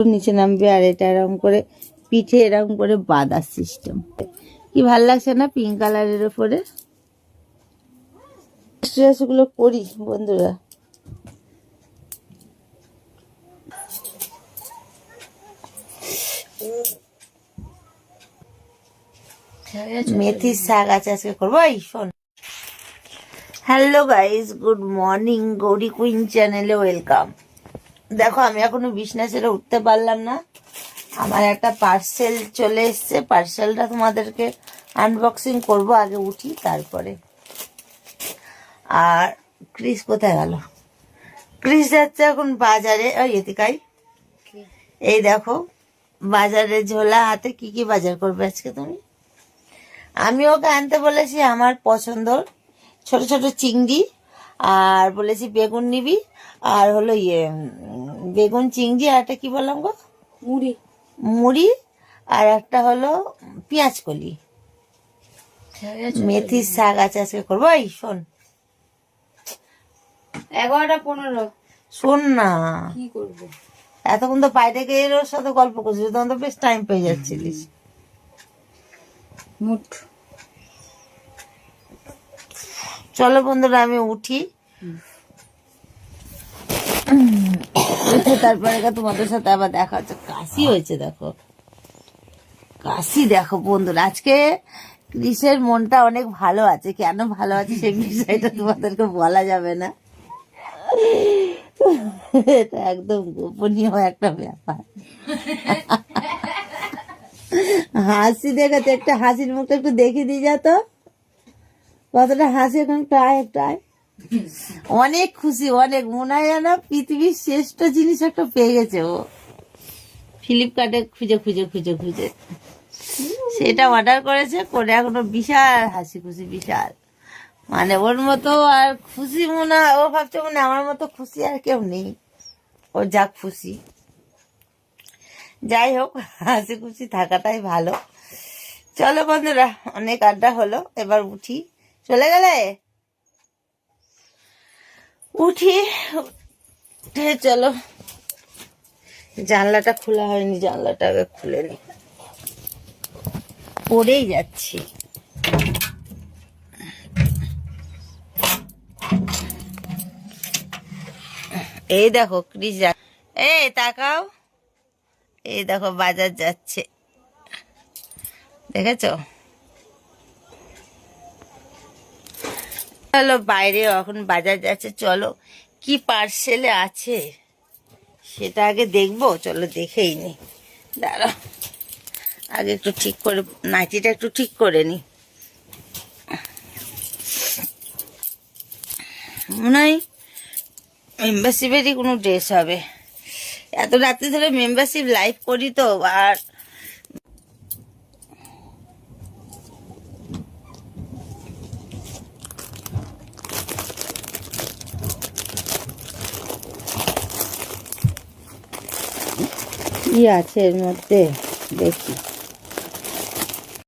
নিচে নামবে, আর এটা এরকম করে পিঠে এরকম করে বাঁধার সিস্টেম। কি ভাল লাগছে না পিঙ্ক কালারের উপরে? ড্রেসগুলো করি বন্ধুরা। মেথির শাক আছে আজকে করবো। এই শোন, hello guys, good morning, Gauri queen চ্যানেলে ওয়েলকাম। দেখো আমি এখনো বিছনা ছেড়ে উঠতে পারলাম না। আমার একটা পার্সেল চলে এসছে, পার্সেলটা তোমাদেরকে আনবক্সিং করব, আগে উঠি তারপরে। আর ক্রিস কোথায় গেল? ক্রিস যাচ্ছে এখন বাজারে। ওই এতিকাই, এই দেখো বাজারে ঝোলা হাতে। কি কি বাজার করবে আজকে তুমি? আমি ওকে আনতে বলেছি আমার পছন্দর ছোট ছোট চিংড়ি, আর বলেছি বেগুন নিবি, আর হলো বেগুন চিংড়ি, আর একটা কি বললাম গো, মুড়ি মুড়ি, আর একটা হলো পেঁয়াজ কলি। মেথির শাক আছে আজকে করবো। এই শোন, 11:15। শোন না, কি করবো? এতক্ষণ তো বাইরে গিয়ে ওর সাথে গল্প করছিস, তখন তো বেশ টাইম পেয়ে যাচ্ছিলিস। মুঠ চলো বন্ধুরা আমি উঠি, উঠে তারপরে তোমাদের সাথে আবার দেখা হচ্ছে। কাশি হয়েছে দেখো, কাশি দেখো বন্ধুরা। আজকে ক্রিসের মনটা অনেক ভালো আছে। কেন ভালো আছে সেই বিষয়টা তোমাদেরকে বলা যাবে না, এটা একদম গোপনীয় একটা ব্যাপার। হাসি দেখাতে, একটা হাসির মুখটা একটু দেখে দিয়ে যা তো, কতটা হাসি এখন। টায় অনেক খুশি, অনেক মনে হয় না পৃথিবীর শ্রেষ্ঠ জিনিস একটা পেয়ে গেছে ও, ফ্লিপকার্টে খুঁজে খুঁজে খুঁজে খুঁজে সেটা অর্ডার করেছে, করে এখনো বিশাল হাসি খুশি, বিশাল। মানে ওর মতো আর খুশি মনে হয়, ও ভাবছে মনে আমার মতো খুশি আর কেউ নেই। ও যা খুশি, যাই হোক, হাসি খুশি থাকাটাই ভালো। চলো বন্ধুরা, অনেক আড্ডা হলো, এবার উঠি। চলে গেলে উঠি, উঠে চলো। জানলাটা খোলা হয়নি, জানলাটা আগে খুলে নি, পড়েই যাচ্ছি। এই দেখো ক্রিস, এই তাকাও, এই দেখো বাজার যাচ্ছে, দেখেছো? চলো বাইরে এখন বাজার যাচ্ছে, চলো কি পার্সেলে আছে সেটা আগে দেখবো। চলো দেখেই নি, দাঁড়াও আগে একটু ঠিক করে, নাইটিটা একটু ঠিক করে নি। মনে হয় মেম্বারশিপেরই কোনো ড্রেস হবে। এত রাত্রি ধরে মেম্বারশিপ লাইভ করি তো, আর কি আছে এর মধ্যে দেখি।